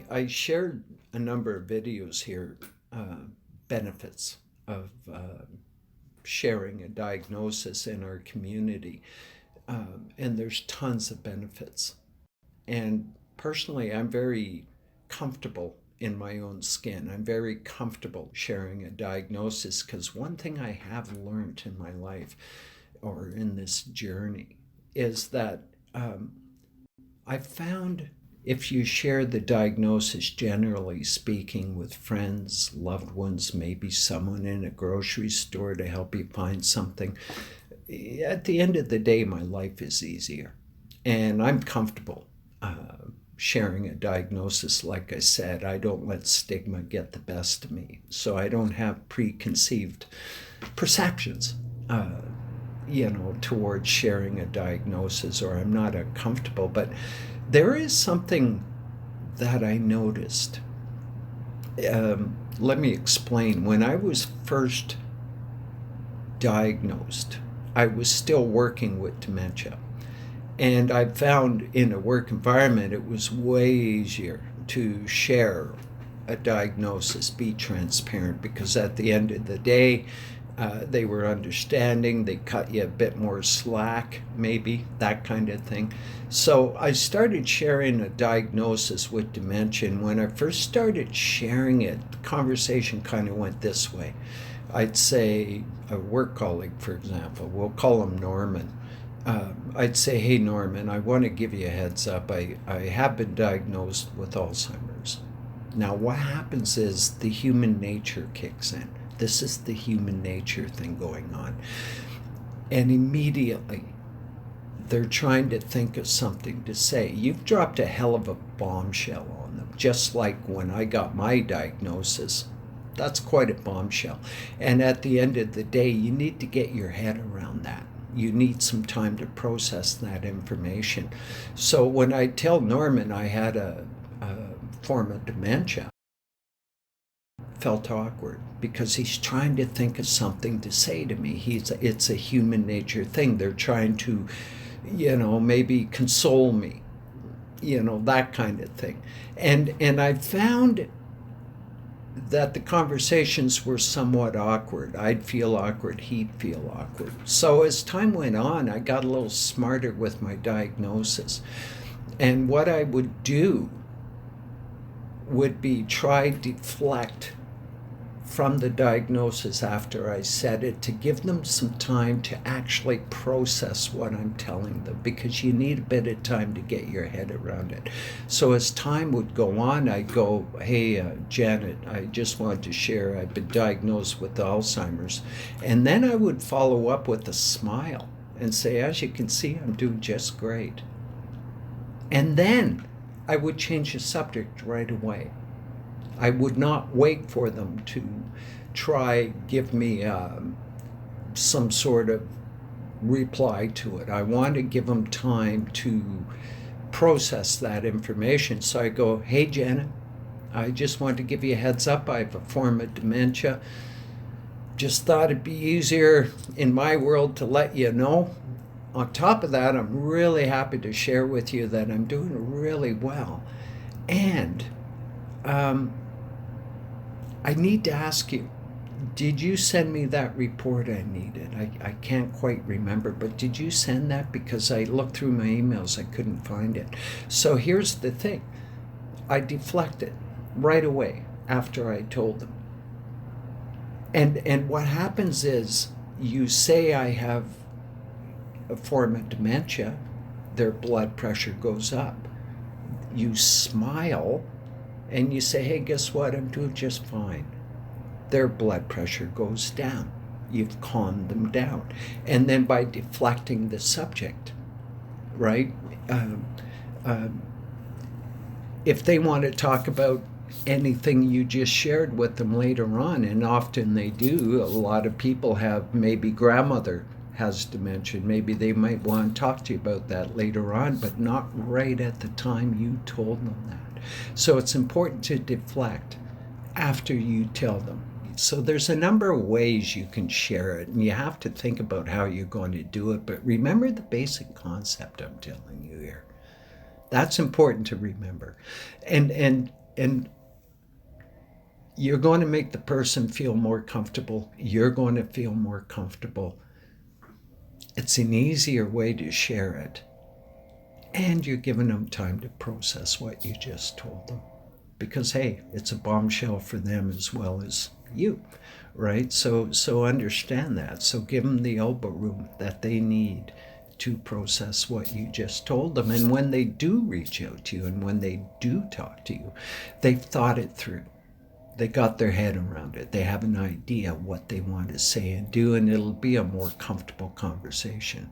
I shared a number of videos here, benefits of sharing a diagnosis in our community. And there's tons of benefits. And personally, I'm very comfortable in my own skin. I'm very comfortable sharing a diagnosis because one thing I have learned in my life or in this journey is that I've found if you share the diagnosis, generally speaking, with friends, loved ones, maybe someone in a grocery store to help you find something, at the end of the day, my life is easier. And I'm comfortable sharing a diagnosis. Like I said, I don't let stigma get the best of me. So I don't have preconceived perceptions, towards sharing a diagnosis, or I'm not uncomfortable. But there is something that I noticed. Let me explain. When I was first diagnosed, I was still working with dementia. And I found in a work environment it was way easier to share a diagnosis, be transparent, because at the end of the day, they were understanding, they cut you a bit more slack, maybe, that kind of thing. So I started sharing a diagnosis with dementia. And when I first started sharing it, the conversation kind of went this way. I'd say a work colleague, for example, we'll call him Norman. I'd say, hey, Norman, I want to give you a heads up. I have been diagnosed with Alzheimer's. Now, what happens is the human nature kicks in. This is the human nature thing going on. And immediately, they're trying to think of something to say. You've dropped a hell of a bombshell on them, just like when I got my diagnosis. That's quite a bombshell. And at the end of the day, you need to get your head around that. You need some time to process that information. So when I tell Norman I had a form of dementia, felt awkward because he's trying to think of something to say to me. It's a human nature thing. They're trying to, maybe console me, that kind of thing. And I found that the conversations were somewhat awkward. I'd feel awkward, he'd feel awkward. So as time went on, I got a little smarter with my diagnosis. And what I would do would be try deflect from the diagnosis after I said it to give them some time to actually process what I'm telling them, because you need a bit of time to get your head around it. So as time would go on, I'd go, hey, Janet, I just wanted to share I've been diagnosed with Alzheimer's. And then I would follow up with a smile and say, as you can see, I'm doing just great. And then I would change the subject right away. I would not wait for them to try give me some sort of reply to it. I want to give them time to process that information. So I go, hey, Janet, I just want to give you a heads up. I have a form of dementia. Just thought it'd be easier in my world to let you know. On top of that, I'm really happy to share with you that I'm doing really well. And I need to ask you, did you send me that report I needed? I can't quite remember, but did you send that? Because I looked through my emails, I couldn't find it. So here's the thing. I deflected right away after I told them. And what happens is you say I have a form of dementia, their blood pressure goes up. You smile and you say, hey, guess what? I'm doing just fine. Their blood pressure goes down. You've calmed them down. And then by deflecting the subject, right? If they want to talk about anything you just shared with them later on, and often they do, a lot of people have, maybe grandmother has dementia, maybe they might want to talk to you about that later on, but not right at the time you told them that. So it's important to deflect after you tell them. So there's a number of ways you can share it, and you have to think about how you're going to do it, but remember the basic concept I'm telling you here. That's important to remember. And you're going to make the person feel more comfortable. You're going to feel more comfortable. It's an easier way to share it. And you're giving them time to process what you just told them. Because, hey, it's a bombshell for them as well as you, right? So understand that. So give them the elbow room that they need to process what you just told them. And when they do reach out to you and when they do talk to you, they've thought it through. They got their head around it. They have an idea what they want to say and do, and it'll be a more comfortable conversation.